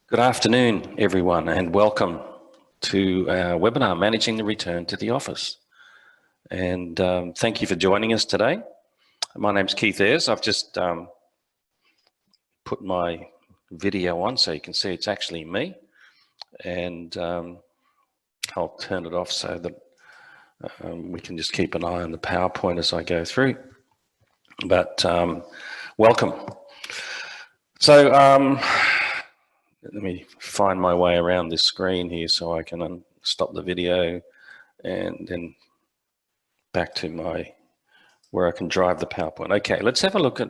Good afternoon, everyone, and welcome to our webinar, Managing the Return to the Office. And thank you for joining us today. My name's Keith Ayers. I've just put my video on so you can see it's actually me. And I'll turn it off so that we can just keep an eye on the PowerPoint as I go through. But welcome. So let me find my way around this screen here so I can stop the video and then back to where I can drive the PowerPoint. Okay, let's have a look at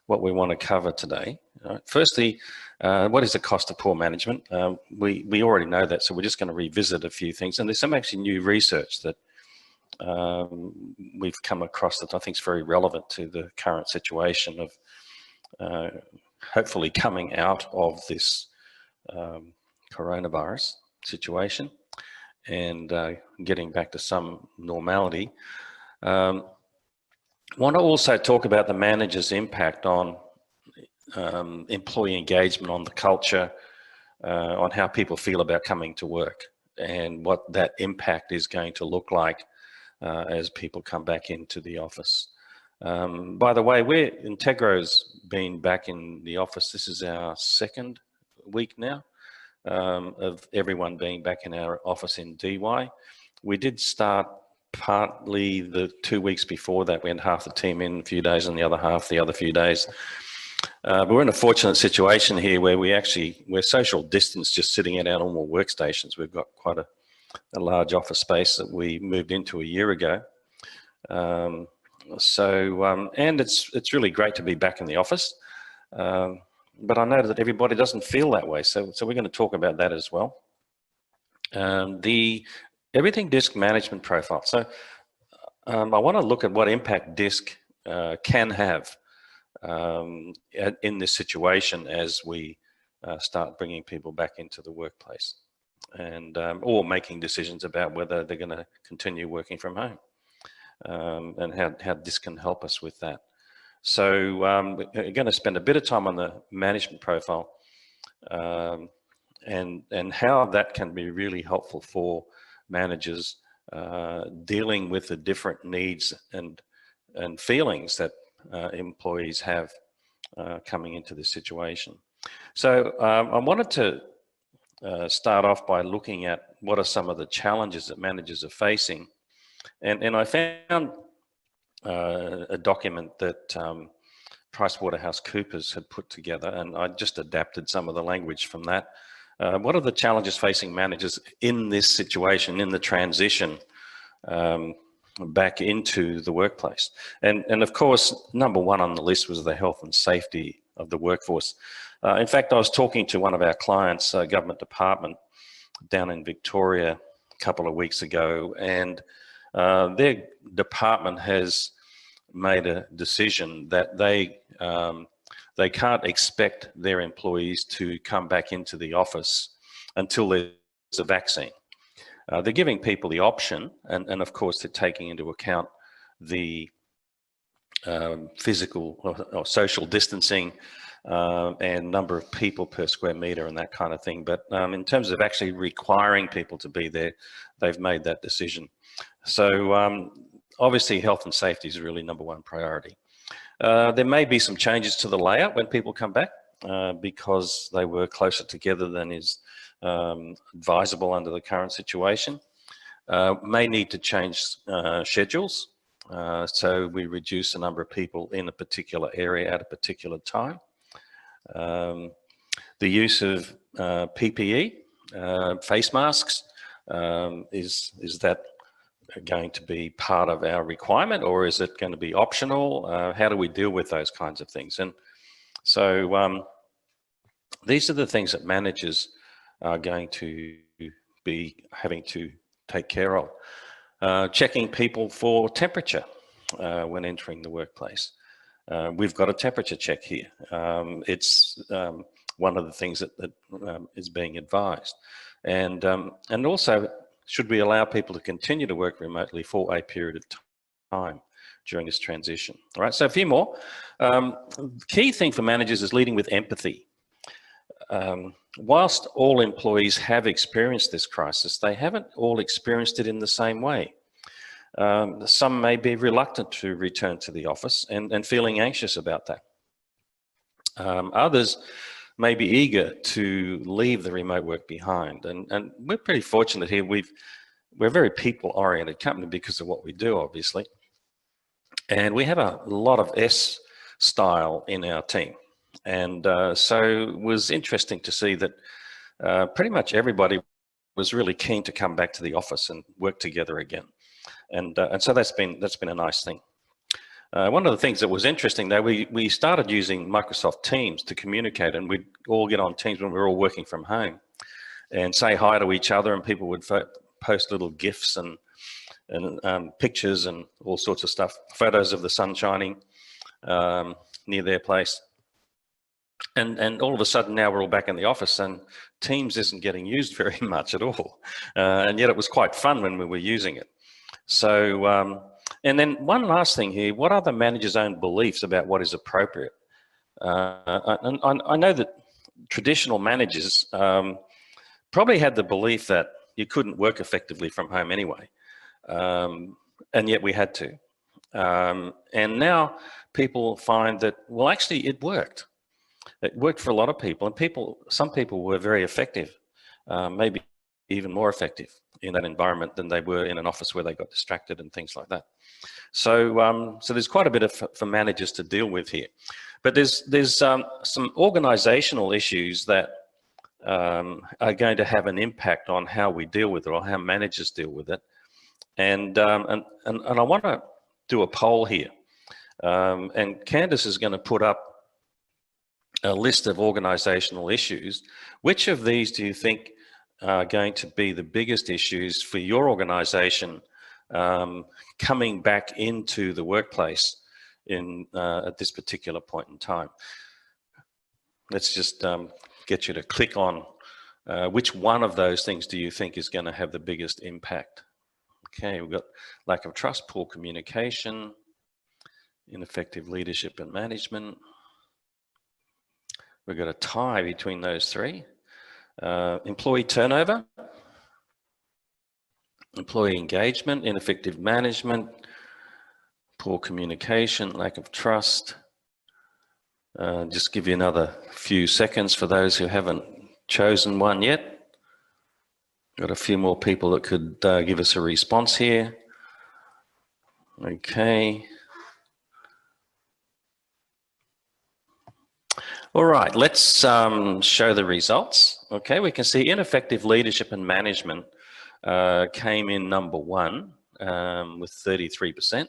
what we want to cover today. Firstly, what is the cost of poor management? We already know that, so we're just going to revisit a few things. And there's some actually new research that we've come across that I think is very relevant to the current situation of hopefully coming out of this coronavirus situation and getting back to some normality. Want to also talk about the manager's impact on employee engagement, on the culture, on how people feel about coming to work and what that impact is going to look like as people come back into the office. By the way, Integro's been back in the office. This is our second week now of everyone being back in our office in DY. We did start partly the 2 weeks before that. We had half the team in a few days and the other half the other few days. But we're in a fortunate situation here where we're social distance, just sitting at our normal workstations. We've got quite a large office space that we moved into a year ago. And it's really great to be back in the office. But I know that everybody doesn't feel that way. So we're going to talk about that as well. The everything disk management profile. So I want to look at what impact disk can have in this situation as we start bringing people back into the workplace and or making decisions about whether they're going to continue working from home. And how this can help us with that. So we're going to spend a bit of time on the management profile and how that can be really helpful for managers dealing with the different needs and feelings that employees have coming into this situation. So I wanted to start off by looking at what are some of the challenges that managers are facing. And I found a document that PricewaterhouseCoopers had put together, and I just adapted some of the language from that. What are the challenges facing managers in this situation, in the transition back into the workplace? And of course, number one on the list was the health and safety of the workforce. In fact, I was talking to one of our clients, a government department down in Victoria a couple of weeks ago, and their department has made a decision that they can't expect their employees to come back into the office until there's a vaccine. They're giving people the option, and of course they're taking into account the physical or social distancing and number of people per square meter and that kind of thing. But in terms of actually requiring people to be there, they've made that decision. So obviously health and safety is really number one priority. There may be some changes to the layout when people come back because they were closer together than is advisable under the current situation. May need to change schedules. So we reduce the number of people in a particular area at a particular time. The use of PPE, face masks, is that going to be part of our requirement, or is it going to be optional? How do we deal with those kinds of things? And so these are the things that managers are going to be having to take care of. Checking people for temperature when entering the workplace. We've got a temperature check here. It's one of the things that is being advised. And also, should we allow people to continue to work remotely for a period of time during this transition? All right, so a few more. Key thing for managers is leading with empathy. whilst all employees have experienced this crisis, they haven't all experienced it in the same way. Some may be reluctant to return to the office and feeling anxious about that. Others may be eager to leave the remote work behind. And we're pretty fortunate here. We're a very people-oriented company because of what we do, obviously. And we have a lot of S style in our team. And so it was interesting to see that pretty much everybody was really keen to come back to the office and work together again. And so that's been a nice thing. One of the things that was interesting though, we started using Microsoft Teams to communicate, and we'd all get on Teams when we were all working from home and say hi to each other, and people would post little GIFs and pictures and all sorts of stuff, photos of the sun shining near their place. And all of a sudden now we're all back in the office and Teams isn't getting used very much at all. And yet it was quite fun when we were using it. So, and then one last thing here, what are the manager's own beliefs about what is appropriate? I know that traditional managers probably had the belief that you couldn't work effectively from home anyway, and yet we had to. And now people find that, well, actually it worked. It worked for a lot of people, and some people were very effective, maybe even more effective in that environment than they were in an office where they got distracted and things like that. So, so there's quite a bit for managers to deal with here, but there's some organizational issues that are going to have an impact on how we deal with it or how managers deal with it. And I want to do a poll here, and Candace is going to put up a list of organizational issues. Which of these do you think are going to be the biggest issues for your organization coming back into the workplace at this particular point in time? Let's just get you to click on which one of those things do you think is going to have the biggest impact. Okay, we've got lack of trust, poor communication, ineffective leadership and management. We've got a tie between those three. Employee turnover, employee engagement, ineffective management, poor communication, lack of trust. Just give you another few seconds for those who haven't chosen one yet. Got a few more people that could give us a response here. Okay. All right, let's show the results. Okay, we can see ineffective leadership and management came in number one with 33%,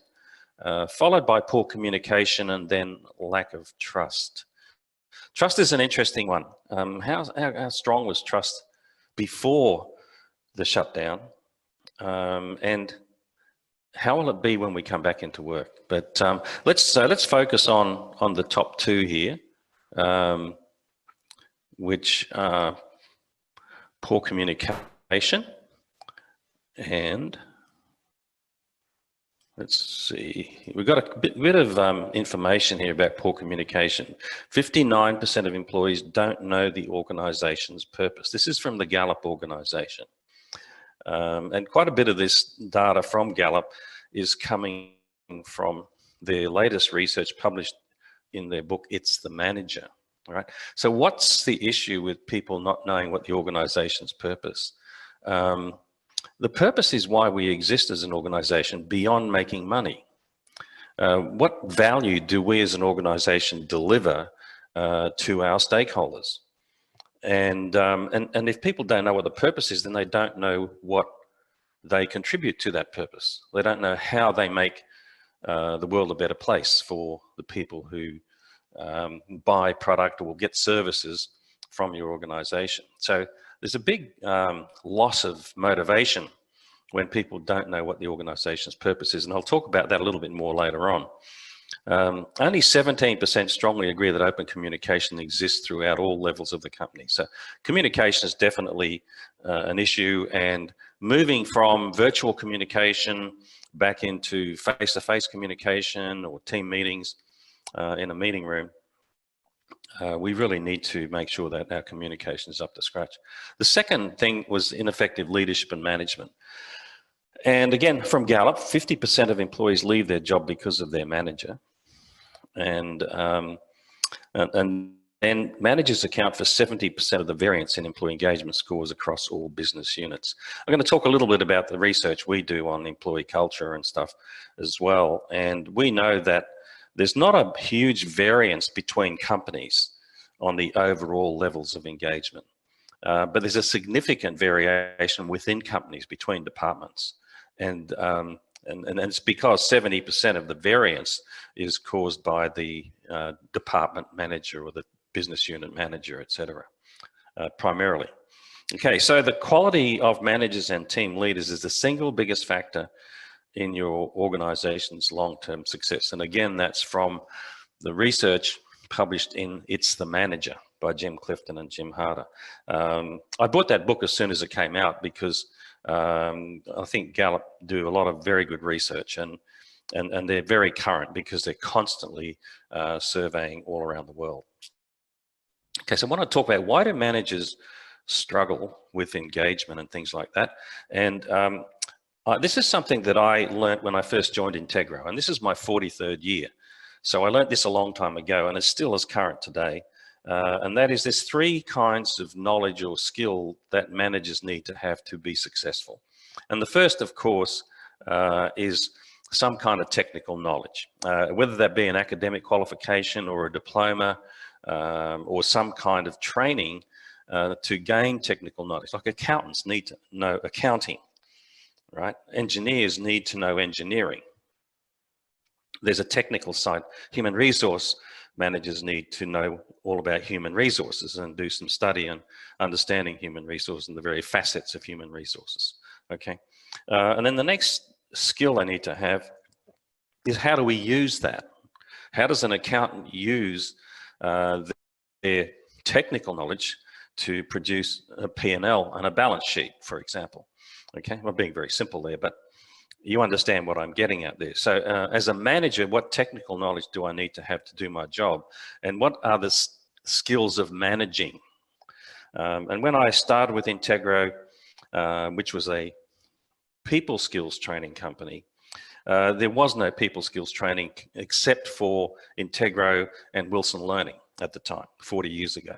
followed by poor communication and then lack of trust. Trust is an interesting one. How strong was trust before the shutdown, and how will it be when we come back into work? But let's focus on the top two here. Which are poor communication and let's see, we've got a bit of information here about poor communication. 59% of employees don't know the organization's purpose. This is from the Gallup organization. And quite a bit of this data from Gallup is coming from their latest research published in their book, It's the Manager. All right. So what's the issue with people not knowing what the organization's purpose? The purpose is why we exist as an organization beyond making money. What value do we as an organization deliver to our stakeholders? And if people don't know what the purpose is, then they don't know what they contribute to that purpose. They don't know how they make the world a better place for the people who buy product or get services from your organization. So there's a big loss of motivation when people don't know what the organization's purpose is, and I'll talk about that a little bit more later on. Only 17% strongly agree that open communication exists throughout all levels of the company. So communication is definitely an issue, and moving from virtual communication back into face-to-face communication or team meetings in a meeting room We really need to make sure that our communication is up to scratch. The second thing was ineffective leadership and management. And again, from Gallup, 50% of employees leave their job because of their manager. And managers account for 70% of the variance in employee engagement scores across all business units. I'm going to talk a little bit about the research we do on employee culture and stuff as well. And we know that there's not a huge variance between companies on the overall levels of engagement, but there's a significant variation within companies between departments. And it's because 70% of the variance is caused by the department manager or the business unit manager, etc., primarily. Okay, so the quality of managers and team leaders is the single biggest factor in your organization's long-term success. And again, that's from the research published in It's the Manager by Jim Clifton and Jim Harder. I bought that book as soon as it came out because I think Gallup do a lot of very good research, and they're very current because they're constantly surveying all around the world. Okay, so I want to talk about why do managers struggle with engagement and things like that. And this is something that I learned when I first joined Integro, and this is my 43rd year. So I learned this a long time ago, and it's still as current today. And that is there's three kinds of knowledge or skill that managers need to have to be successful. And the first, of course, is some kind of technical knowledge, whether that be an academic qualification or a diploma or some kind of training to gain technical knowledge. Like accountants need to know accounting, right? Engineers need to know engineering. There's a technical side. Human resource managers need to know all about human resources and do some study on understanding human resources and the very facets of human resources, okay? And then the next skill they need to have is how do we use that? How does an accountant use their technical knowledge to produce a P&L and a balance sheet, for example? Okay, I'm being very simple there, but you understand what I'm getting at there. So as a manager, what technical knowledge do I need to have to do my job? And what are the skills of managing? And when I started with Integro, which was a people skills training company, there was no people skills training except for Integro and Wilson Learning at the time, 40 years ago.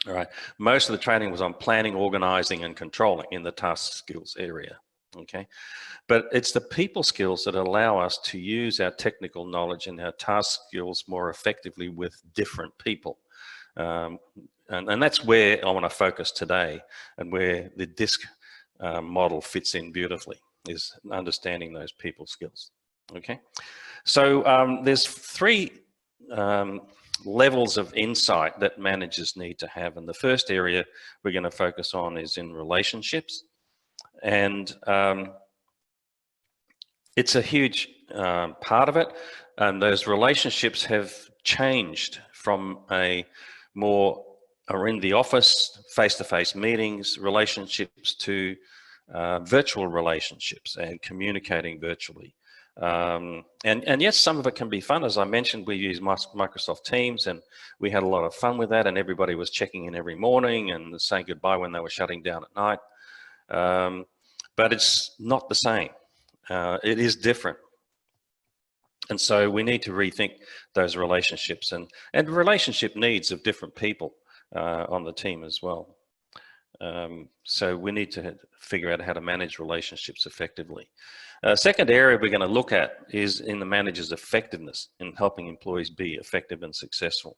All right, most of the training was on planning, organizing, and controlling in the task skills area. Okay, but it's the people skills that allow us to use our technical knowledge and our task skills more effectively with different people. And that's where I want to focus today, and where the DISC model fits in beautifully, is understanding those people skills. Okay, so there's three levels of insight that managers need to have. And the first area we're going to focus on is in relationships. And it's a huge part of it. And those relationships have changed from a more in the office, face-to-face meetings, relationships to virtual relationships and communicating virtually. And yes, some of it can be fun. As I mentioned, we use Microsoft Teams, and we had a lot of fun with that, and everybody was checking in every morning and saying goodbye when they were shutting down at night. But it's not the same. It is different. And so we need to rethink those relationships and relationship needs of different people on the team as well. So we need to figure out how to manage relationships effectively. Second area we're going to look at is in the manager's effectiveness in helping employees be effective and successful.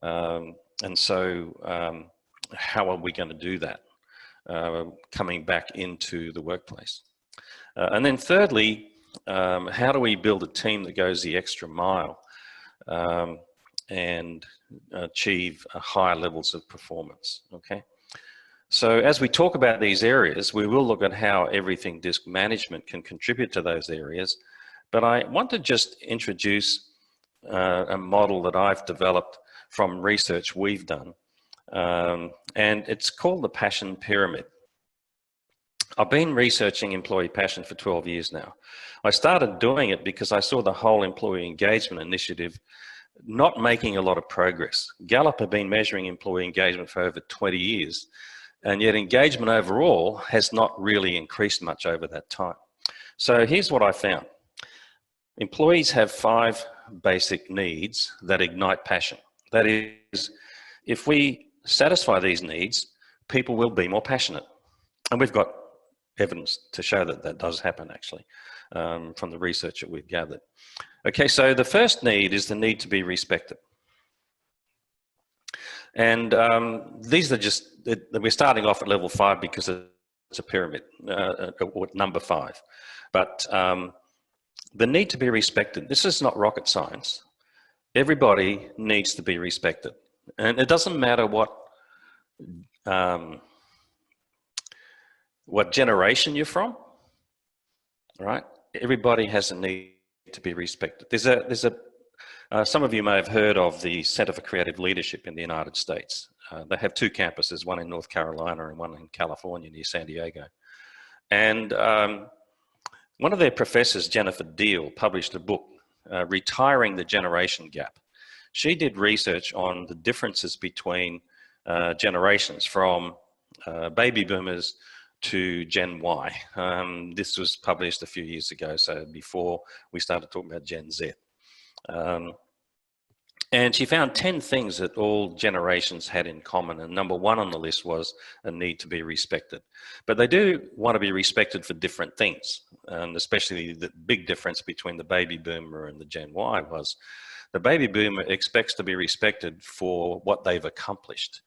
And so how are we going to do that coming back into the workplace? And then thirdly, how do we build a team that goes the extra mile and achieve higher levels of performance, okay? So as we talk about these areas, we will look at how everything DISC management can contribute to those areas. But I want to just introduce a model that I've developed from research we've done. And it's called the Passion Pyramid. I've been researching employee passion for 12 years now. I started doing it because I saw the whole employee engagement initiative not making a lot of progress. Gallup have been measuring employee engagement for over 20 years, and yet engagement overall has not really increased much over that time. So here's what I found. Employees have 5 basic needs that ignite passion. That is, if we satisfy these needs, people will be more passionate. And we've got evidence to show that that does happen, actually, from the research that we've gathered. Okay, so the first need is the need to be respected. And these are just, we're starting off at level 5 because it's a pyramid, number 5. But the need to be respected, this is not rocket science. Everybody needs to be respected. And it doesn't matter what generation you're from, right? Everybody has a need to be respected. Some of you may have heard of the Center for Creative Leadership in the United States. They have 2 campuses, one in North Carolina and one in California near San Diego. And one of their professors, Jennifer Deal, published a book, Retiring the Generation Gap. She did research on the differences between generations from baby boomers to Gen Y. This was published a few years ago, so before we started talking about Gen Z. And she found 10 things that all generations had in common. And number 1 on the list was a need to be respected. But they do want to be respected for different things. And especially the big difference between the baby boomer and the Gen Y was the baby boomer expects to be respected for what they've accomplished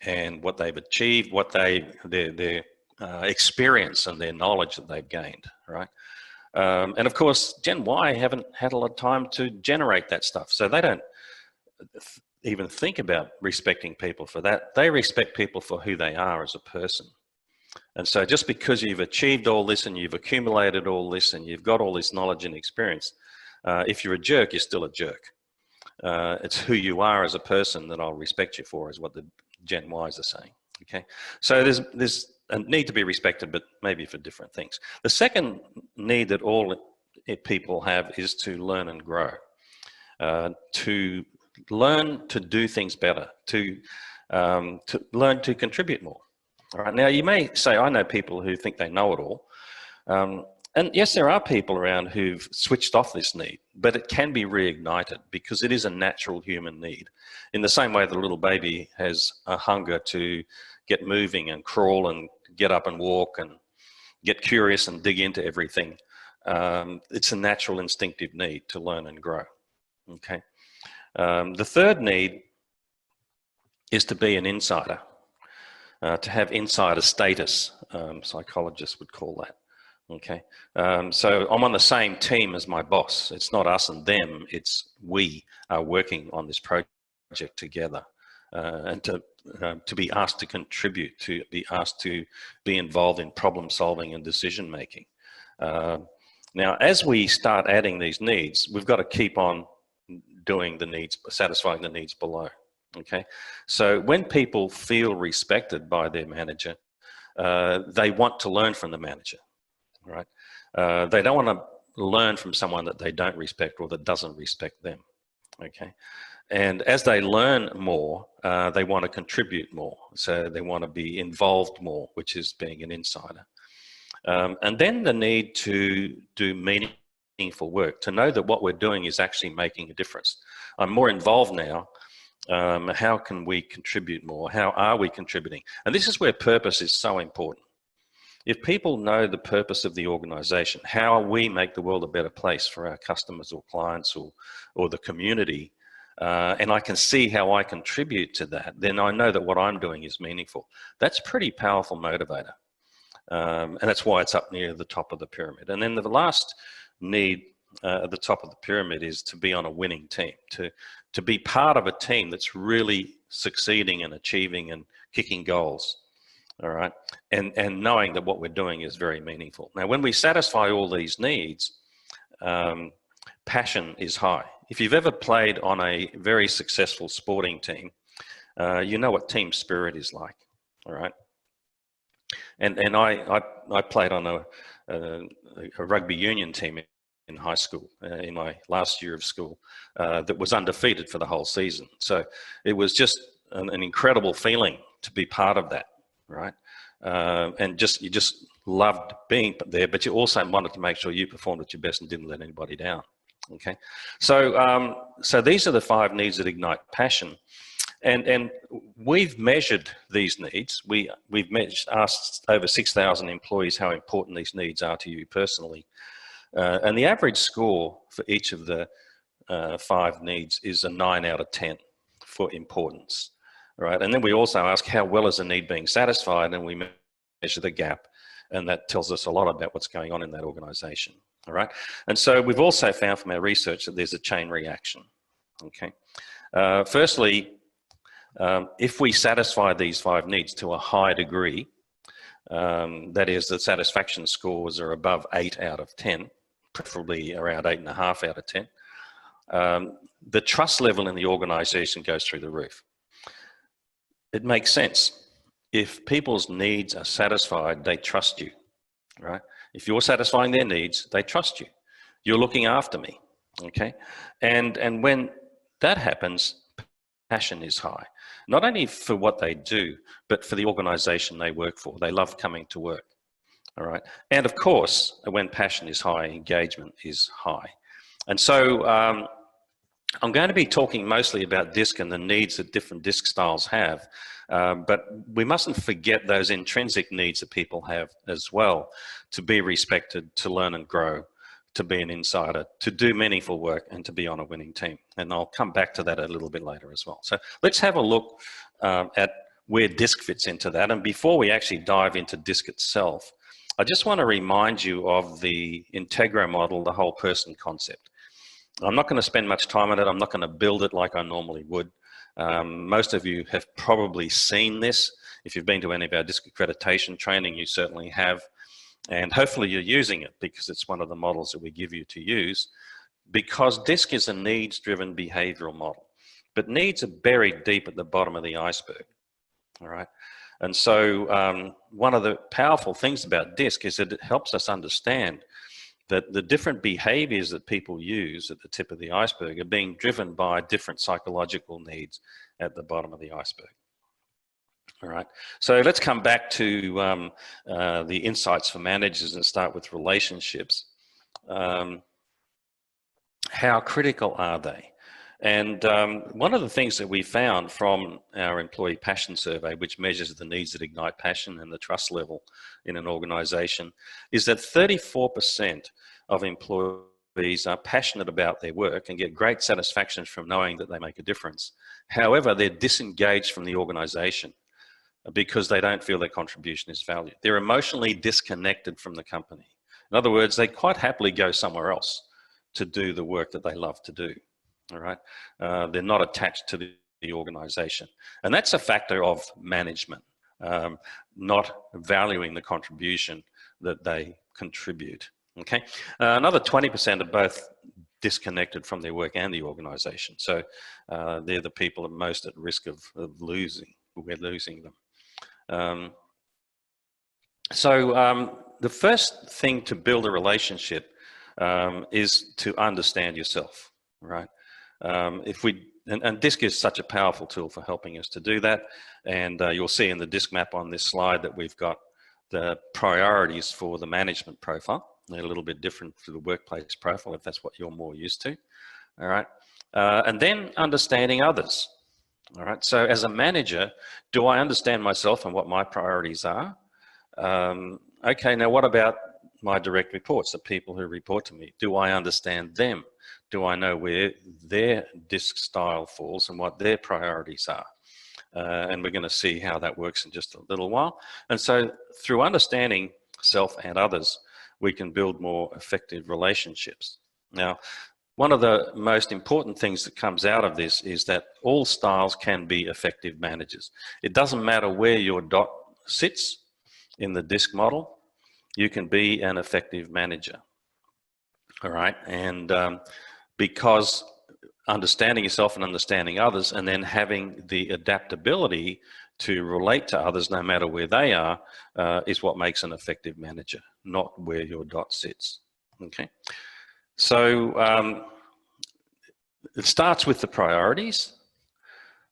and what they've achieved, what their experience and their knowledge that they've gained, right? And of course, Gen Y haven't had a lot of time to generate that stuff. So they don't even think about respecting people for that. They respect people for who they are as a person. And so just because you've achieved all this and you've accumulated all this and you've got all this knowledge and experience, if you're a jerk, you're still a jerk. It's who you are as a person that I'll respect you for, is what the Gen Ys are saying. Okay, so there's a need to be respected, but maybe for different things. The second need that all people have is to learn and grow, to learn to do things better, to learn to contribute more. All right. Now you may say, I know people who think they know it all. And yes, there are people around who've switched off this need, but it can be reignited because it is a natural human need. In the same way that a little baby has a hunger to get moving and crawl and get up and walk and get curious and dig into everything. It's a natural instinctive need to learn and grow. Okay. The third need is to be an insider, to have insider status, psychologists would call that. Okay, so I'm on the same team as my boss. It's not us and them, it's we are working on this project together. And to be asked to contribute, to be asked to be involved in problem solving and decision making. Now, as we start adding these needs, we've got to keep on doing the needs, satisfying the needs below. Okay, so when people feel respected by their manager, they want to learn from the manager. Right? They don't want to learn from someone that they don't respect or that doesn't respect them. Okay, and as they learn more, they want to contribute more. So they want to be involved more, which is being an insider. And then the need to do meaningful work, to know that what we're doing is actually making a difference. I'm more involved now. How can we contribute more? How are we contributing? And this is where purpose is so important. If people know the purpose of the organization, how we make the world a better place for our customers or clients or the community, and I can see how I contribute to that, then I know that what I'm doing is meaningful. That's a pretty powerful motivator. And that's why it's up near the top of the pyramid. And then the last need at the top of the pyramid is to be on a winning team, to be part of a team that's really succeeding and achieving and kicking goals. All right, and knowing that what we're doing is very meaningful. Now, when we satisfy all these needs, passion is high. If you've ever played on a very successful sporting team, you know what team spirit is like. All right, and I played on a rugby union team in high school, in my last year of school, that was undefeated for the whole season. So it was just an incredible feeling to be part of that, right? And you just loved being there, but you also wanted to make sure you performed at your best and didn't let anybody down. Okay, so so these are the 5 needs that ignite passion, and we've measured these needs. We've asked over 6,000 employees how important these needs are to you personally, and the average score for each of the 5 needs is a 9 out of 10 for importance. Right, and then we also ask how well is the need being satisfied, and we measure the gap, and that tells us a lot about what's going on in that organization. All right, and so we've also found from our research that there's a chain reaction. Okay, firstly, if we satisfy these 5 needs to a high degree, that is, the satisfaction scores are above 8 out of 10, preferably around 8.5 out of 10, the trust level in the organization goes through the roof. It makes sense. If people's needs are satisfied, they trust you, right? If you're satisfying their needs, they trust you. You're looking after me, okay? And when that happens, passion is high, not only for what they do, but for the organization they work for. They love coming to work, all right? And of course, when passion is high, engagement is high. And so I'm going to be talking mostly about DISC and the needs that different DISC styles have, but we mustn't forget those intrinsic needs that people have as well: to be respected, to learn and grow, to be an insider, to do meaningful work, and to be on a winning team. And I'll come back to that a little bit later as well. So let's have a look at where DISC fits into that. And before we actually dive into DISC itself, I just want to remind you of the Integro model, the whole person concept. I'm not going to spend much time on it. I'm not going to build it like I normally would. Most of you have probably seen this. If you've been to any of our DISC accreditation training, you certainly have. And hopefully you're using it, because it's one of the models that we give you to use, because DISC is a needs-driven behavioral model. But needs are buried deep at the bottom of the iceberg, all right? And so one of the powerful things about DISC is that it helps us understand that the different behaviors that people use at the tip of the iceberg are being driven by different psychological needs at the bottom of the iceberg. All right, so let's come back to the insights for managers and start with relationships. How critical are they? And one of the things that we found from our employee passion survey, which measures the needs that ignite passion and the trust level in an organization, is that 34% of employees are passionate about their work and get great satisfaction from knowing that they make a difference. However, they're disengaged from the organization because they don't feel their contribution is valued. They're emotionally disconnected from the company. In other words, they quite happily go somewhere else to do the work that they love to do. All right, they're not attached to the organization, and that's a factor of management, not valuing the contribution that they contribute. Okay, another 20% are both disconnected from their work and the organization, so they're the people most at risk of losing. We're losing them. So the first thing to build a relationship is to understand yourself, right? And DISC is such a powerful tool for helping us to do that. And you'll see in the DISC map on this slide that we've got the priorities for the management profile. They're a little bit different to the workplace profile, if that's what you're more used to. All right. And then understanding others. All right. So as a manager, do I understand myself and what my priorities are? Okay, now what about my direct reports, the people who report to me? Do I understand them? Do I know where their DISC style falls and what their priorities are? And we're going to see how that works in just a little while. And so through understanding self and others, we can build more effective relationships. Now, one of the most important things that comes out of this is that all styles can be effective managers. It doesn't matter where your dot sits in the DISC model, you can be an effective manager. All right, and because understanding yourself and understanding others, and then having the adaptability to relate to others no matter where they are, is what makes an effective manager, not where your dot sits. Okay. So it starts with the priorities.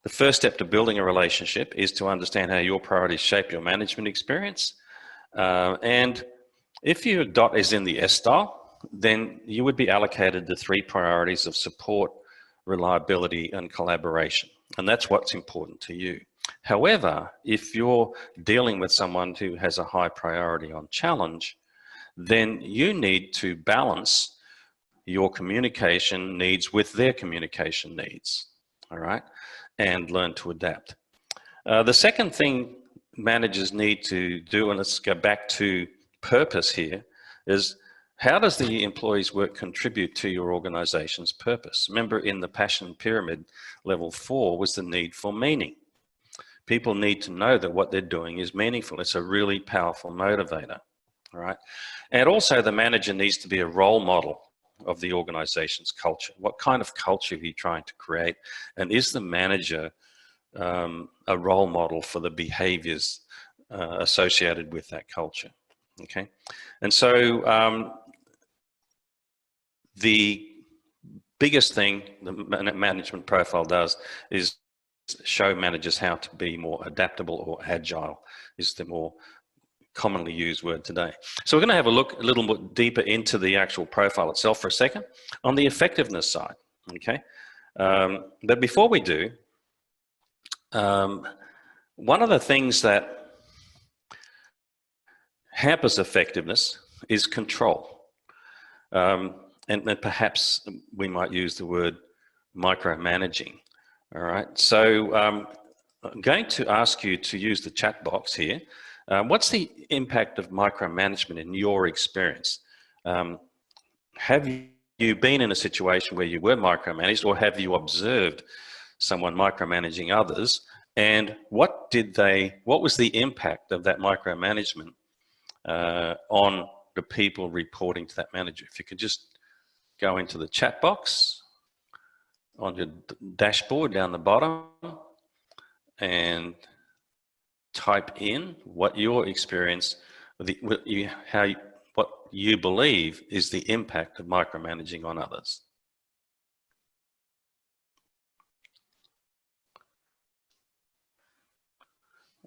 The first step to building a relationship is to understand how your priorities shape your management experience. And if your dot is in the S style, then you would be allocated the 3 priorities of support, reliability, and collaboration. And that's what's important to you. However, if you're dealing with someone who has a high priority on challenge, then you need to balance your communication needs with their communication needs, all right? And learn to adapt. The second thing managers need to do, and let's go back to purpose here, is how does the employee's work contribute to your organization's purpose? Remember, in the passion pyramid, level 4 was the need for meaning. People need to know that what they're doing is meaningful. It's a really powerful motivator, all right? And also the manager needs to be a role model of the organization's culture. What kind of culture are you trying to create? And is the manager a role model for the behaviors associated with that culture? Okay, and so the biggest thing the management profile does is show managers how to be more adaptable or agile, is the more commonly used word today. So we're going to have a look a little bit deeper into the actual profile itself for a second on the effectiveness side, okay? But before we do, one of the things that hampers effectiveness is control. And perhaps we might use the word micromanaging, all right? So I'm going to ask you to use the chat box here. What's the impact of micromanagement in your experience? Have you been in a situation where you were micromanaged, or have you observed someone micromanaging others? And what was the impact of that micromanagement on the people reporting to that manager? If you could just go into the chat box on your dashboard down the bottom and type in what your experience, what you believe is the impact of micromanaging on others.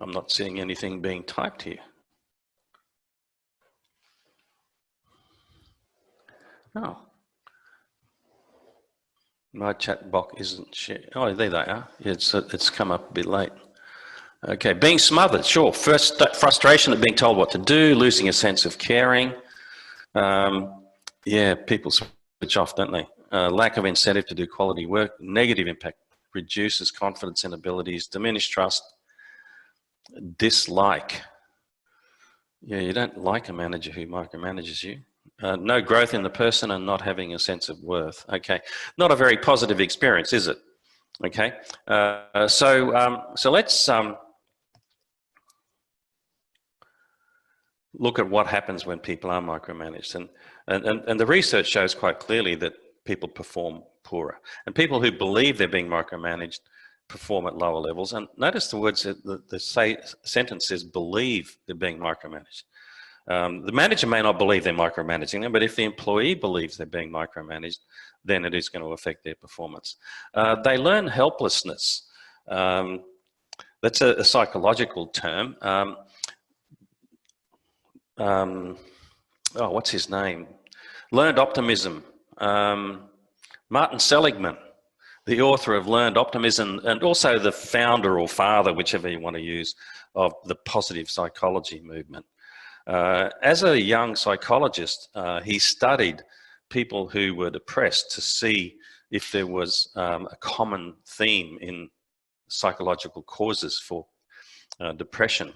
I'm not seeing anything being typed here. Oh. My chat box isn't shared. Oh, there they are. It's come up a bit late. Okay, being smothered, sure. First, frustration at being told what to do, losing a sense of caring. Yeah, people switch off, don't they? Lack of incentive to do quality work, negative impact, reduces confidence in abilities, diminished trust, dislike. Yeah, you don't like a manager who micromanages you. No growth in the person and not having a sense of worth. Okay, not a very positive experience, is it? Okay, so let's look at what happens when people are micromanaged, and the research shows quite clearly that people perform poorer, and people who believe they're being micromanaged perform at lower levels. And notice the words that the sentence says believe they're being micromanaged. The manager may not believe they're micromanaging them, but if the employee believes they're being micromanaged, then it is going to affect their performance. They learn helplessness. That's a psychological term. Oh, what's his name? Learned Optimism. Martin Seligman, the author of Learned Optimism, and also the founder or father, whichever you want to use, of the positive psychology movement. As a young psychologist, he studied people who were depressed to see if there was a common theme in psychological causes for depression.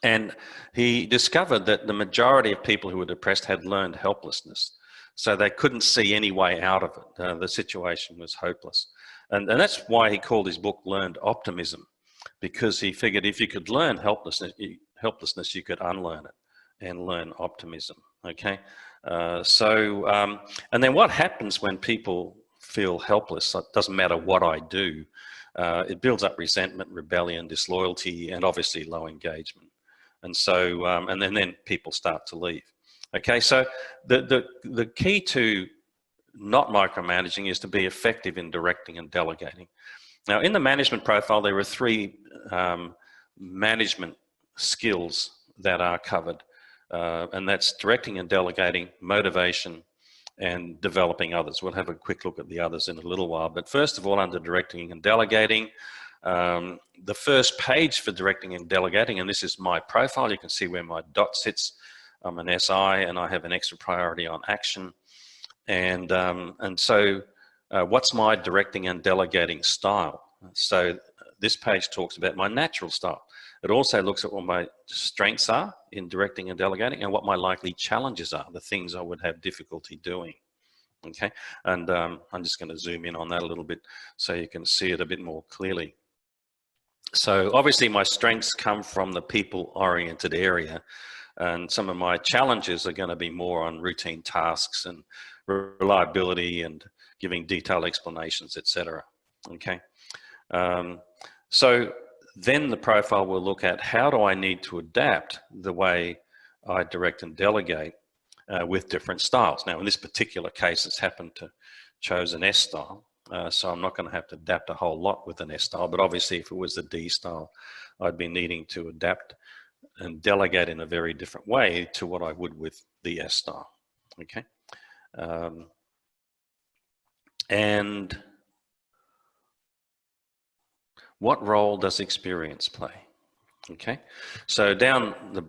And he discovered that the majority of people who were depressed had learned helplessness. So they couldn't see any way out of it. The situation was hopeless. And that's why he called his book Learned Optimism, because he figured if you could learn helplessness, you could unlearn it and learn optimism, okay? And then what happens when people feel helpless? It doesn't matter what I do. It builds up resentment, rebellion, disloyalty, and obviously low engagement. And so, and then people start to leave. Okay, so the key to not micromanaging is to be effective in directing and delegating. Now, in the management profile, there are three management skills that are covered, and that's directing and delegating, motivation, and developing others. We'll have a quick look at the others in a little while, but first of all, under directing and delegating, the first page for directing and delegating, and this is my profile, you can see where my dot sits. I'm an SI and I have an extra priority on action. And so what's my directing and delegating style? So this page talks about my natural style. It also looks at what my strengths are in directing and delegating and what my likely challenges are, the things I would have difficulty doing. Okay, and I'm just going to zoom in on that a little bit so you can see it a bit more clearly. So obviously my strengths come from the people-oriented area, and some of my challenges are going to be more on routine tasks and reliability and giving detailed explanations, etc. Okay, so then the profile will look at how do I need to adapt the way I direct and delegate with different styles. Now, in this particular case, it's happened to chose an S style, so I'm not going to have to adapt a whole lot with an S style, but obviously if it was the D style, I'd be needing to adapt and delegate in a very different way to what I would with the S style. Okay, and what role does experience play? Okay, so down the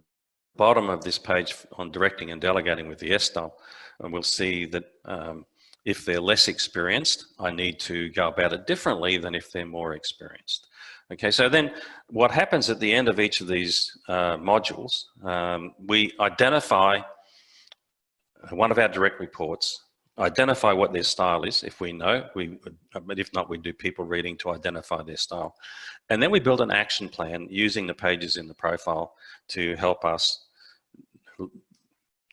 bottom of this page on directing and delegating with the S style, and we'll see that if they're less experienced, I need to go about it differently than if they're more experienced. Okay, so then what happens at the end of each of these modules, we identify one of our direct reports, identify what their style is, if we know, but if not, we do people reading to identify their style. And then we build an action plan using the pages in the profile to help us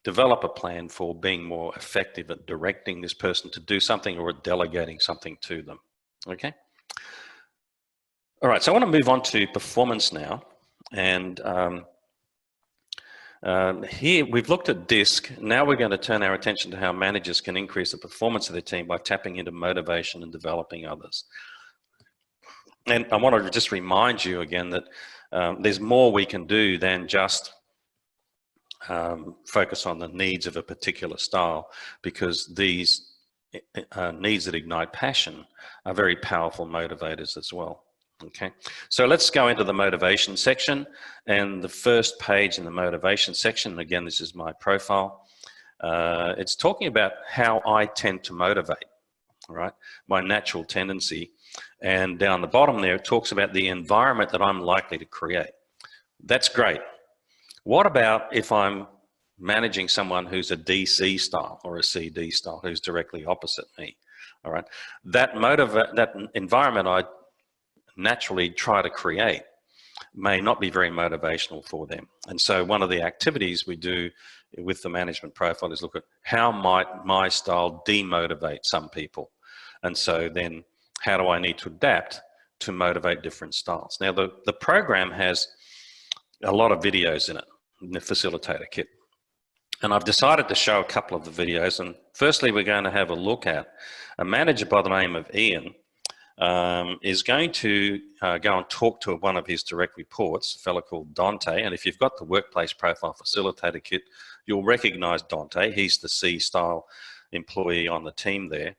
develop a plan for being more effective at directing this person to do something or delegating something to them. Okay. All right, so I want to move on to performance now. And here we've looked at DISC. Now we're going to turn our attention to how managers can increase the performance of their team by tapping into motivation and developing others. And I want to just remind you again that there's more we can do than just focus on the needs of a particular style, because these needs that ignite passion are very powerful motivators as well. Okay, so let's go into the motivation section, and the first page in the motivation section, again, this is my profile. It's talking about how I tend to motivate, all right, my natural tendency. And down the bottom there, it talks about the environment that I'm likely to create. That's great. What about if I'm managing someone who's a DC style or a CD style, who's directly opposite me? All right, that environment I naturally try to create may not be very motivational for them. And so one of the activities we do with the management profile is look at how might my style demotivate some people. And so then how do I need to adapt to motivate different styles? Now the program has a lot of videos in it, in the facilitator kit. And I've decided to show a couple of the videos. And firstly, we're going to have a look at a manager by the name of Ian is going to go and talk to one of his direct reports, a fellow called Dante. And if you've got the workplace profile facilitator kit, you'll recognize Dante. He's the C-style employee on the team there.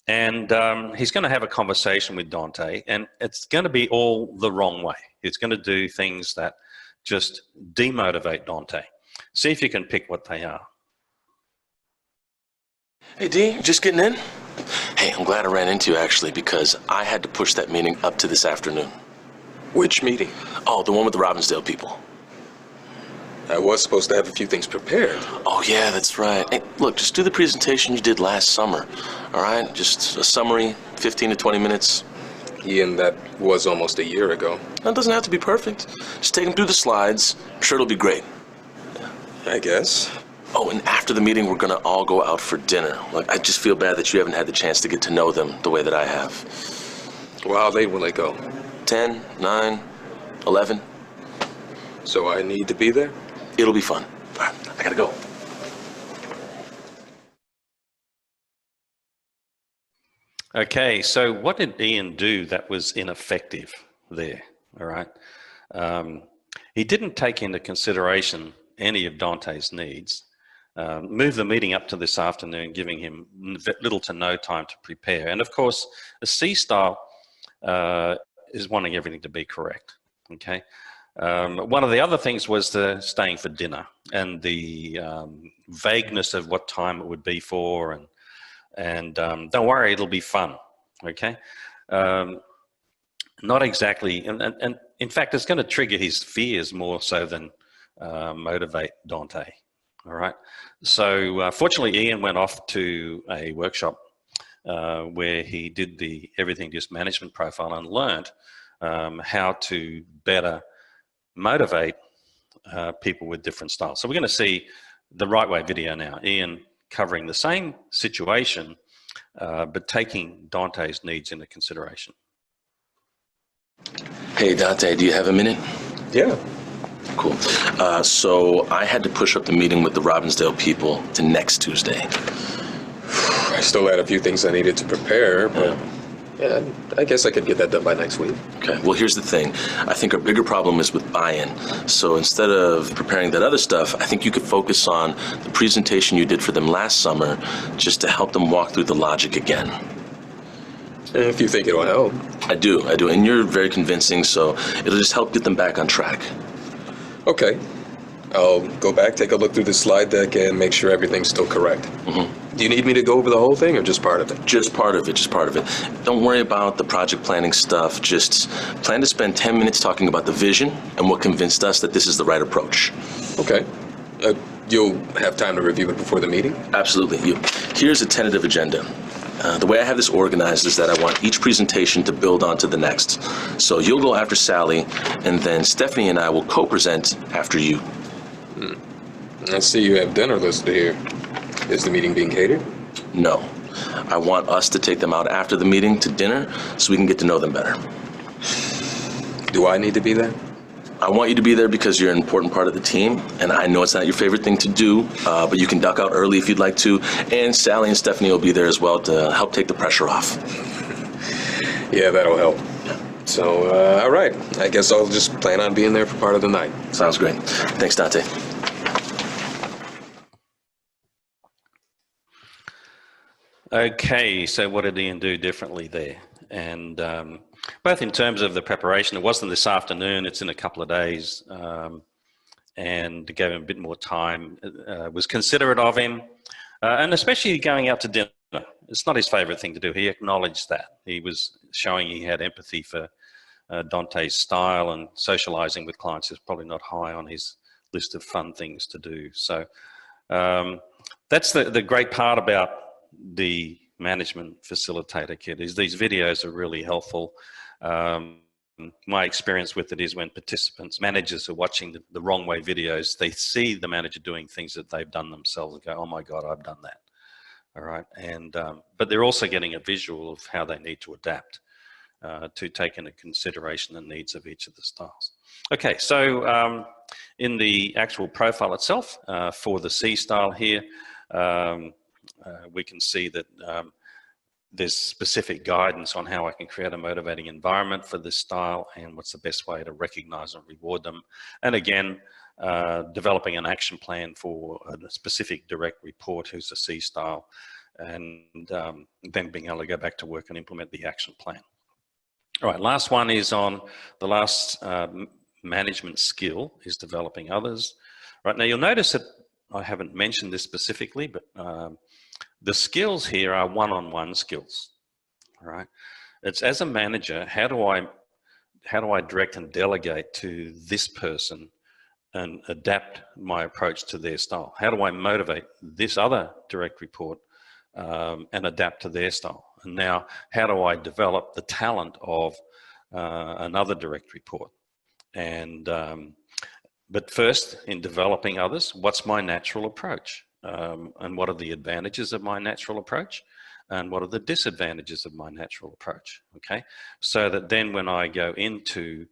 And he's going to have a conversation with Dante, and it's going to be all the wrong way. It's going to do things that just demotivate Dante. See if you can pick what they are. Hey, D, just getting in? Hey, I'm glad I ran into you, actually, because I had to push that meeting up to this afternoon. Which meeting? Oh, the one with the Robbinsdale people. I was supposed to have a few things prepared. Oh, yeah, that's right. Hey, look, just do the presentation you did last summer, all right? Just a summary, 15 to 20 minutes. Ian, that was almost a year ago. That doesn't have to be perfect. Just take them through the slides. I'm sure it'll be great. I guess. Oh, and after the meeting, we're going to all go out for dinner. Like, I just feel bad that you haven't had the chance to get to know them the way that I have. Well, how late will they go? 10, 9, 11. So I need to be there? It'll be fun. All right, I gotta go. Okay, so what did Ian do that was ineffective there? All right. Um, he didn't take into consideration any of Dante's needs, moved the meeting up to this afternoon, giving him little to no time to prepare. And of course, a C style is wanting everything to be correct. Okay. One of the other things was the staying for dinner and the vagueness of what time it would be for, and don't worry, it'll be fun. Okay. Not exactly, and in fact, it's going to trigger his fears more so than motivate Dante. All right. So fortunately, Ian went off to a workshop where he did the everything just management profile and learned how to better motivate people with different styles. So we're going to see the right way video now. Ian covering the same situation, but taking Dante's needs into consideration. Hey, Dante, do you have a minute? Yeah. Cool. So I had to push up the meeting with the Robbinsdale people to next Tuesday. I still had a few things I needed to prepare, but yeah, I guess I could get that done by next week. Okay, well, here's the thing. I think our bigger problem is with buy-in. So instead of preparing that other stuff, I think you could focus on the presentation you did for them last summer just to help them walk through the logic again. If you think it'll help. I do. And you're very convincing, so it'll just help get them back on track. Okay. I'll go back, take a look through the slide deck, and make sure everything's still correct. Do you need me to go over the whole thing or just part of it? Just part of it. Don't worry about the project planning stuff. Just plan to spend 10 minutes talking about the vision and what convinced us that this is the right approach. Okay. You'll have time to review it before the meeting? Absolutely. Here's a tentative agenda. The way I have this organized is that I want each presentation to build onto the next. So you'll go after Sally, and then Stephanie and I will co-present after you. I see you have dinner listed here. Is the meeting being catered? No. I want us to take them out after the meeting to dinner so we can get to know them better. Do I need to be there? I want you to be there because you're an important part of the team, and I know it's not your favorite thing to do, but you can duck out early if you'd like to, and Sally and Stephanie will be there as well to help take the pressure off. Yeah, that'll help. So, all right. I guess I'll just plan on being there for part of the night. Sounds great. Thanks, Dante. Okay, so what did Ian do differently there? And both in terms of the preparation, it wasn't this afternoon, it's in a couple of days, and gave him a bit more time, was considerate of him, and especially going out to dinner. It's not his favorite thing to do. He acknowledged that. He was showing he had empathy for Dante's style, and socializing with clients is probably not high on his list of fun things to do. So that's the great part about the management facilitator kit, is these videos are really helpful. My experience with it is when managers are watching the wrong way videos, they see the manager doing things that they've done themselves and go, oh my God, I've done that. All right. And, but they're also getting a visual of how they need to adapt to take into consideration the needs of each of the styles. Okay. So in the actual profile itself for the C style here, we can see that there's specific guidance on how I can create a motivating environment for this style and what's the best way to recognize and reward them. And again, developing an action plan for a specific direct report who's a C style, and then being able to go back to work and implement the action plan. All right, last one is on the last management skill is developing others. Right, now you'll notice that I haven't mentioned this specifically, but the skills here are one-on-one skills. All right, it's as a manager, how do I direct and delegate to this person and adapt my approach to their style? How do I motivate this other direct report and adapt to their style? And now, how do I develop the talent of another direct report? And but first, in developing others, what's my natural approach? And what are the advantages of my natural approach? And what are the disadvantages of my natural approach? Okay, so that then when I go into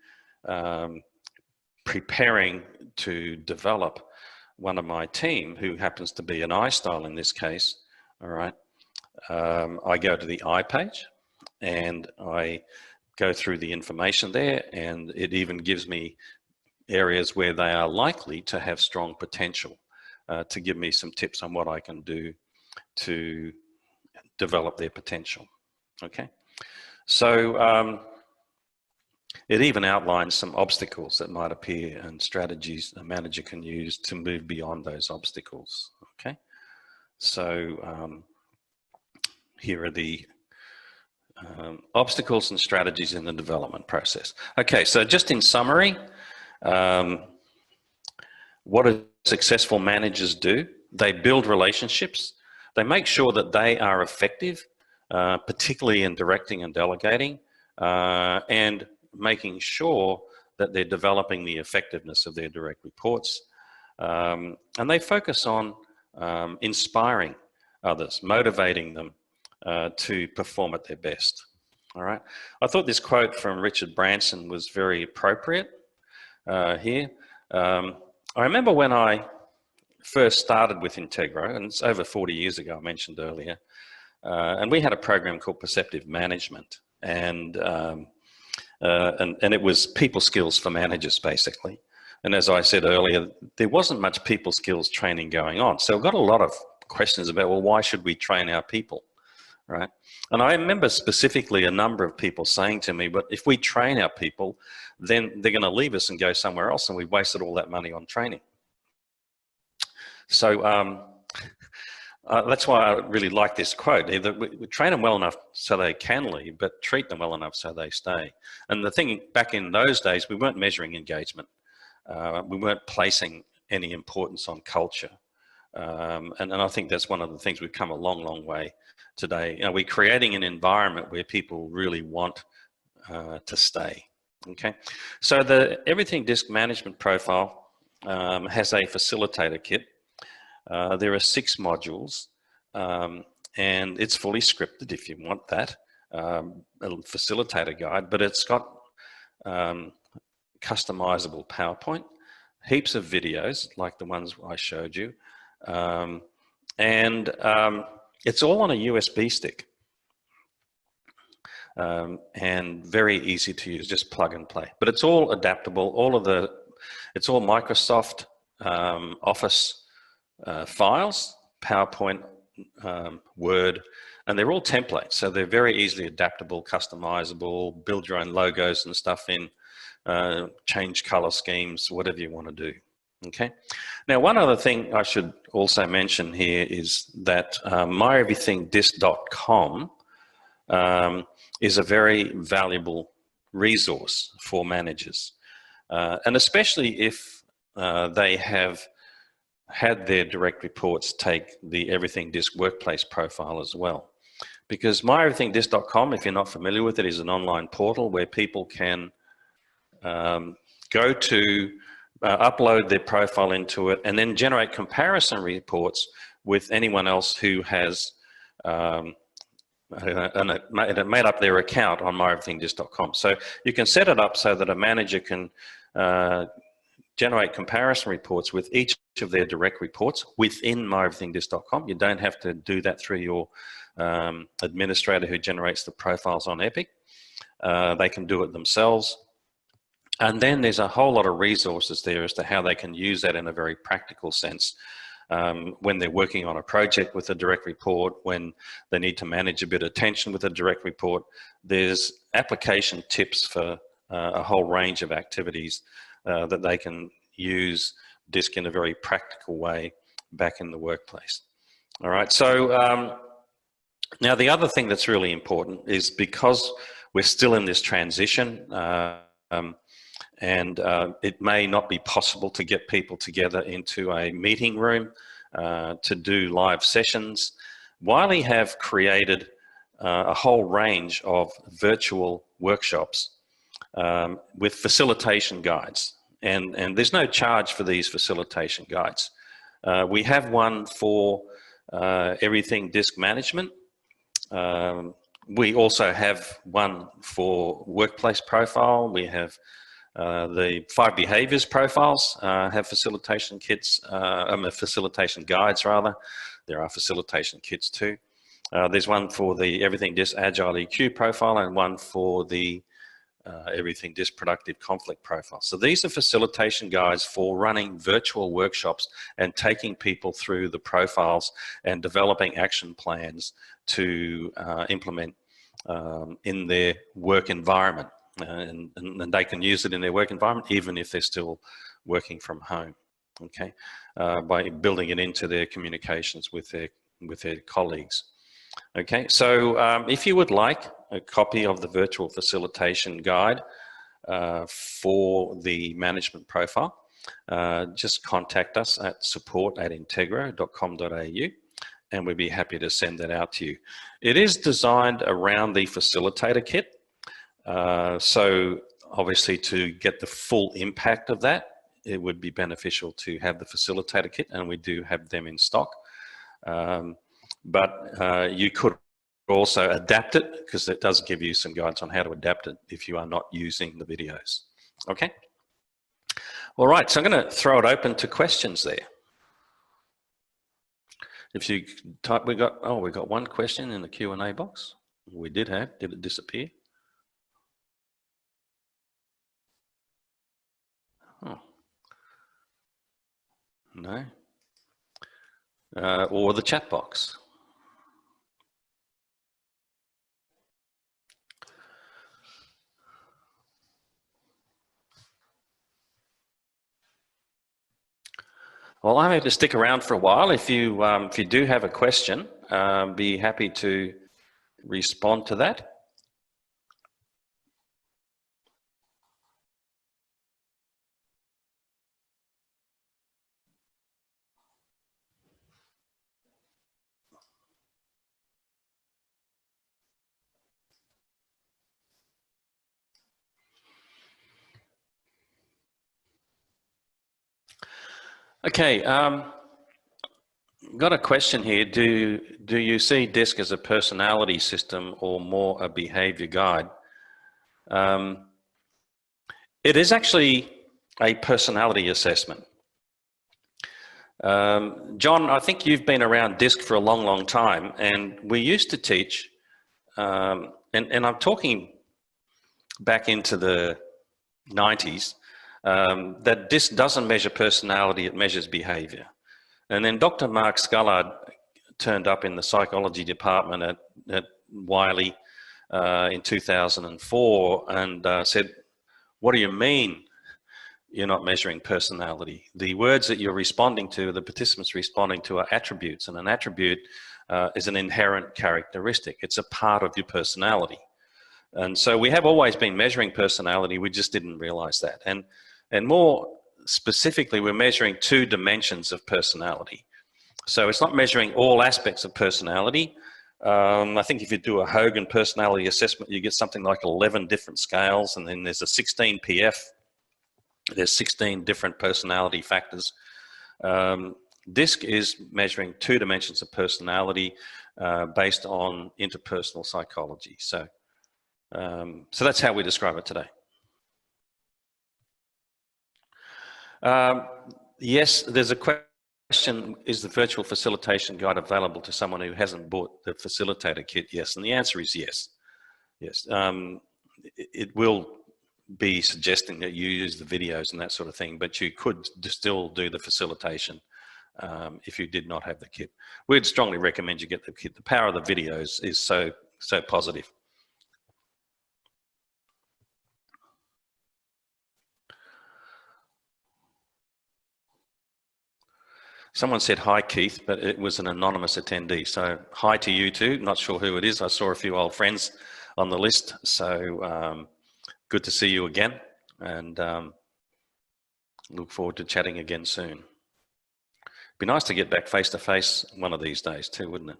preparing to develop one of my team, who happens to be an I style in this case, all right, I go to the I page and I go through the information there, and it even gives me areas where they are likely to have strong potential to give me some tips on what I can do to develop their potential. Okay, so it even outlines some obstacles that might appear and strategies a manager can use to move beyond those obstacles. Okay, so here are the obstacles and strategies in the development process. Okay, so just in summary, what do successful managers do? They build relationships. They make sure that they are effective, particularly in directing and delegating, and making sure that they're developing the effectiveness of their direct reports. And they focus on inspiring others, motivating them to perform at their best. All right. I thought this quote from Richard Branson was very appropriate here. I remember when I first started with Integro, and it's over 40 years ago, I mentioned earlier, and we had a program called Perceptive Management, and it was people skills for managers, basically. And as I said earlier, there wasn't much people skills training going on. So I've got a lot of questions about, well, why should we train our people, right? And I remember specifically a number of people saying to me, but if we train our people, then they're going to leave us and go somewhere else, and we've wasted all that money on training. So that's why I really like this quote. Either we train them well enough so they can leave, but treat them well enough so they stay. And the thing, back in those days, we weren't measuring engagement. We weren't placing any importance on culture. And I think that's one of the things we've come a long, long way today. You know, we're creating an environment where people really want to stay. Okay, so the Everything Disk Management Profile has a facilitator kit. There are 6 modules, and it's fully scripted if you want that, a facilitator guide, but it's got customizable PowerPoint, heaps of videos like the ones I showed you, and it's all on a USB stick, and very easy to use, just plug and play. But it's all adaptable. It's all Microsoft Office files, PowerPoint, Word, and they're all templates. So they're very easily adaptable, customizable, build your own logos and stuff in, change color schemes, whatever you want to do. Okay. Now, one other thing I should also mention here is that myeverythingdisc.com is a very valuable resource for managers, and especially if they have had their direct reports take the Everything Disk Workplace profile as well. Because myeverythingdisc.com, if you're not familiar with it, is an online portal where people can go to upload their profile into it and then generate comparison reports with anyone else who has made up their account on myeverythingdisc.com. So you can set it up so that a manager can generate comparison reports with each of their direct reports within myeverythingdisc.com. You don't have to do that through your administrator who generates the profiles on Epic. They can do it themselves. And then there's a whole lot of resources there as to how they can use that in a very practical sense when they're working on a project with a direct report, when they need to manage a bit of tension with a direct report. There's application tips for a whole range of activities that they can use Disk in a very practical way back in the workplace. All right, so now the other thing that's really important is because we're still in this transition, and it may not be possible to get people together into a meeting room to do live sessions. Wiley have created a whole range of virtual workshops with facilitation guides, and there's no charge for these facilitation guides. We have one for Everything Disk Management. We also have one for Workplace Profile. We have the 5 behaviors profiles have facilitation kits, facilitation guides rather. There are facilitation kits too. There's one for the Everything Dis Agile EQ profile and one for the Everything Dis Productive Conflict profile. So these are facilitation guides for running virtual workshops and taking people through the profiles and developing action plans to implement in their work environment. And they can use it in their work environment even if they're still working from home, okay, by building it into their communications with their colleagues. Okay, so if you would like a copy of the virtual facilitation guide for the management profile, just contact us at support@integro.com.au and we'd be happy to send that out to you. It is designed around the facilitator kit. So obviously to get the full impact of that, it would be beneficial to have the facilitator kit, and we do have them in stock. But you could also adapt it, because it does give you some guides on how to adapt it if you are not using the videos. Okay. All right, so I'm going to throw it open to questions there. If you type, we got one question in the Q&A box. We did it disappear? Oh. No. Or the chat box. Well, I'm happy to stick around for a while. If you do have a question, be happy to respond to that. Okay, got a question here. Do you see DISC as a personality system or more a behavior guide? It is actually a personality assessment. John, I think you've been around DISC for a long, long time, and we used to teach, and I'm talking back into the 90s, that DISC doesn't measure personality, it measures behavior. And then Dr. Mark Scullard turned up in the psychology department at Wiley in 2004 and said, "What do you mean you're not measuring personality? The words that you're responding to, the participants responding to, are attributes, and an attribute is an inherent characteristic. It's a part of your personality." And so we have always been measuring personality, we just didn't realize that. And more specifically, we're measuring 2 dimensions of personality. So it's not measuring all aspects of personality. I think if you do a Hogan personality assessment, you get something like 11 different scales, and then there's a 16 PF. There's 16 different personality factors. DISC is measuring 2 dimensions of personality based on interpersonal psychology. So that's how we describe it today. Yes, there's a question, is the virtual facilitation guide available to someone who hasn't bought the facilitator kit? Yes, and the answer is yes. Yes, it will be suggesting that you use the videos and that sort of thing, but you could still do the facilitation if you did not have the kit. We'd strongly recommend you get the kit. The power of the videos is so positive. Someone said hi, Keith, but it was an anonymous attendee. So hi to you too. Not sure who it is. I saw a few old friends on the list. So good to see you again, and look forward to chatting again soon. Be nice to get back face to face one of these days too, wouldn't it?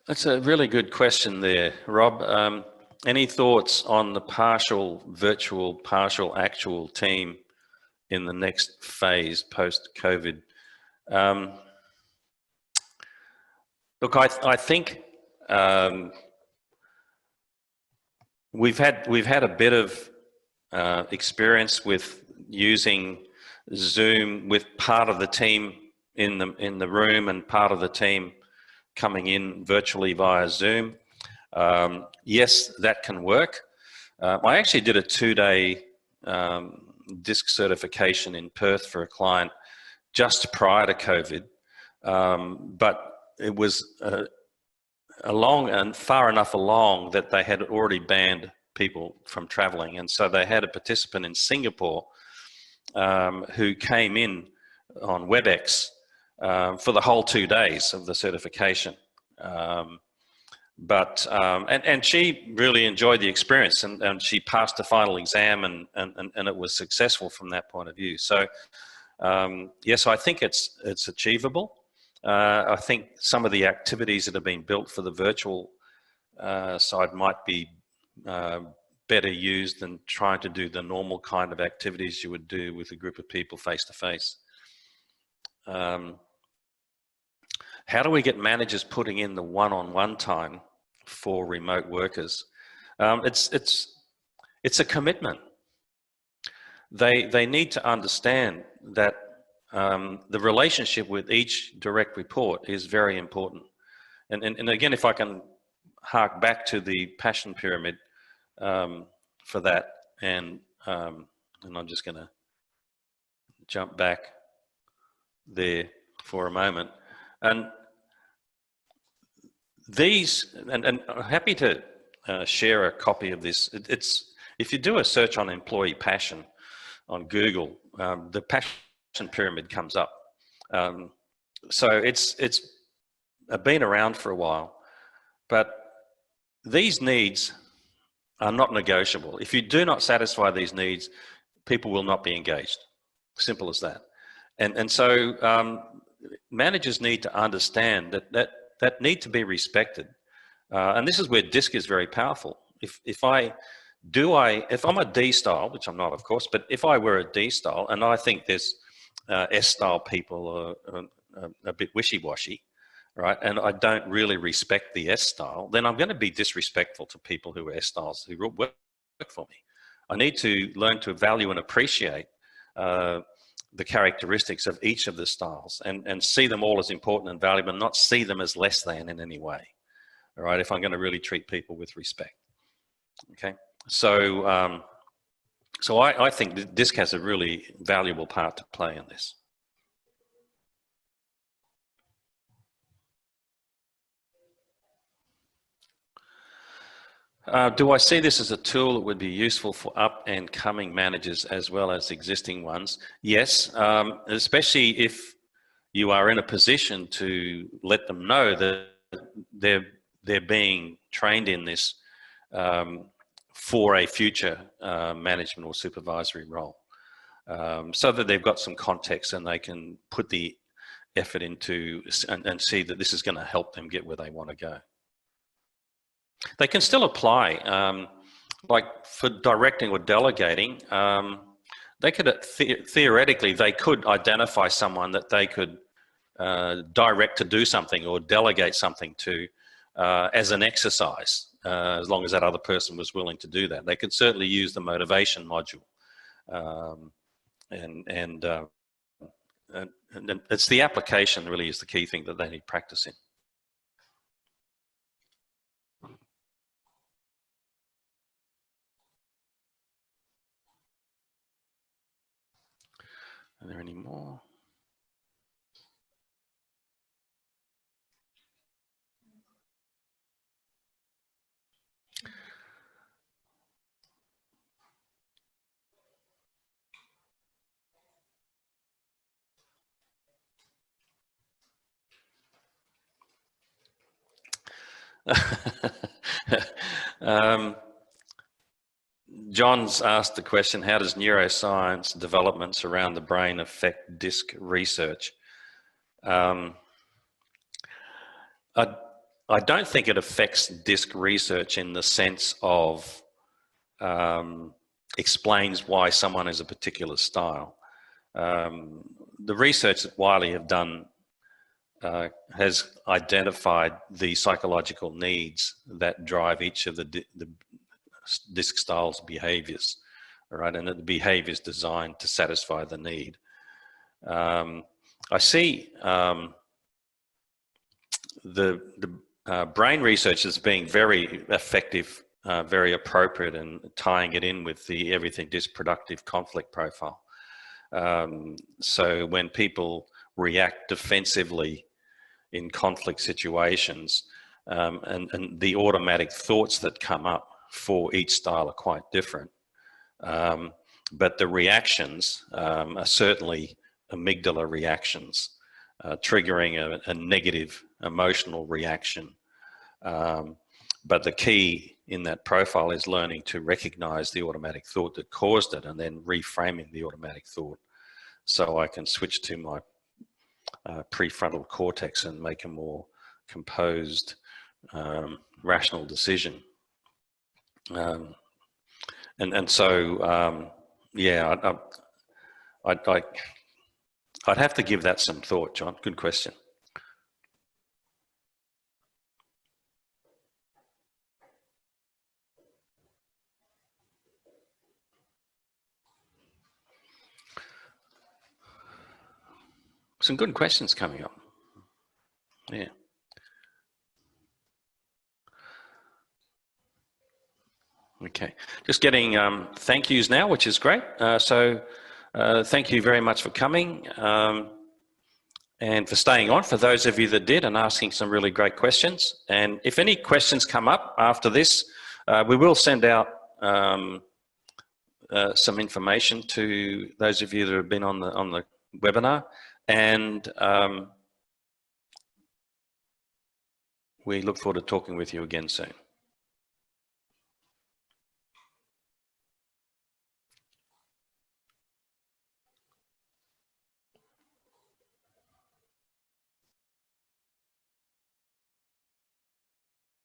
That's a really good question there, Rob. Any thoughts on the partial virtual, partial actual team in the next phase post-COVID? Look, I think we've had a bit of experience with using Zoom with part of the team in the room and part of the team coming in virtually via Zoom. Yes, that can work. I actually did a 2-day DISC certification in Perth for a client just prior to COVID, but it was along and far enough along that they had already banned people from traveling, and so they had a participant in Singapore who came in on WebEx for the whole 2 days of the certification. And she really enjoyed the experience, and she passed the final exam, and it was successful from that point of view. So yes, I think it's achievable. I think some of the activities that have been built for the virtual side might be better used than trying to do the normal kind of activities you would do with a group of people face to face. How do we get managers putting in the one-on-one time for remote workers? It's a commitment. They need to understand that the relationship with each direct report is very important. And again, if I can hark back to the passion pyramid for that, and I'm just going to jump back there for a moment. And these, and I'm happy to share a copy of this. It's if you do a search on employee passion on Google, the passion pyramid comes up. So it's been around for a while, but these needs are not negotiable. If you do not satisfy these needs, people will not be engaged. Simple as that. And so managers need to understand that need to be respected. And this is where DISC is very powerful. If I'm a D style, which I'm not, of course, but if I were a D style, and I think there's S style people are a bit wishy-washy, right? And I don't really respect the S style, then I'm going to be disrespectful to people who are S styles who work for me. I need to learn to value and appreciate the characteristics of each of the styles and see them all as important and valuable, and not see them as less than in any way. All right, if I'm going to really treat people with respect. Okay, so I think DISC has a really valuable part to play in this. Do I see this as a tool that would be useful for up and coming managers as well as existing ones? Yes, especially if you are in a position to let them know that they're being trained in this for a future management or supervisory role, so that they've got some context and they can put the effort into and see that this is going to help them get where they want to go. They can still apply, like for directing or delegating. They could theoretically they could identify someone that they could direct to do something or delegate something to as an exercise, as long as that other person was willing to do that. They could certainly use the motivation module, and it's the application really is the key thing that they need practice in. Are there any more? John's asked the question, how does neuroscience developments around the brain affect DISC research? I don't think it affects DISC research in the sense of explains why someone is a particular style. The research that Wiley have done has identified the psychological needs that drive each of the disc styles behaviors, all right, and that the behavior is designed to satisfy the need. I see the brain research as being very effective, very appropriate, and tying it in with the everything disc productive conflict profile. So when people react defensively in conflict situations, and the automatic thoughts that come up for each style are quite different. But the reactions are certainly amygdala reactions, triggering a negative emotional reaction. But the key in that profile is learning to recognize the automatic thought that caused it and then reframing the automatic thought so I can switch to my prefrontal cortex and make a more composed, rational decision. And so, yeah, I'd have to give that some thought, John. Good question. Some good questions coming up. Yeah. Okay, just getting thank yous now, which is great. So thank you very much for coming and for staying on, for those of you that did, and asking some really great questions. And if any questions come up after this, we will send out some information to those of you that have been on the webinar, and we look forward to talking with you again soon.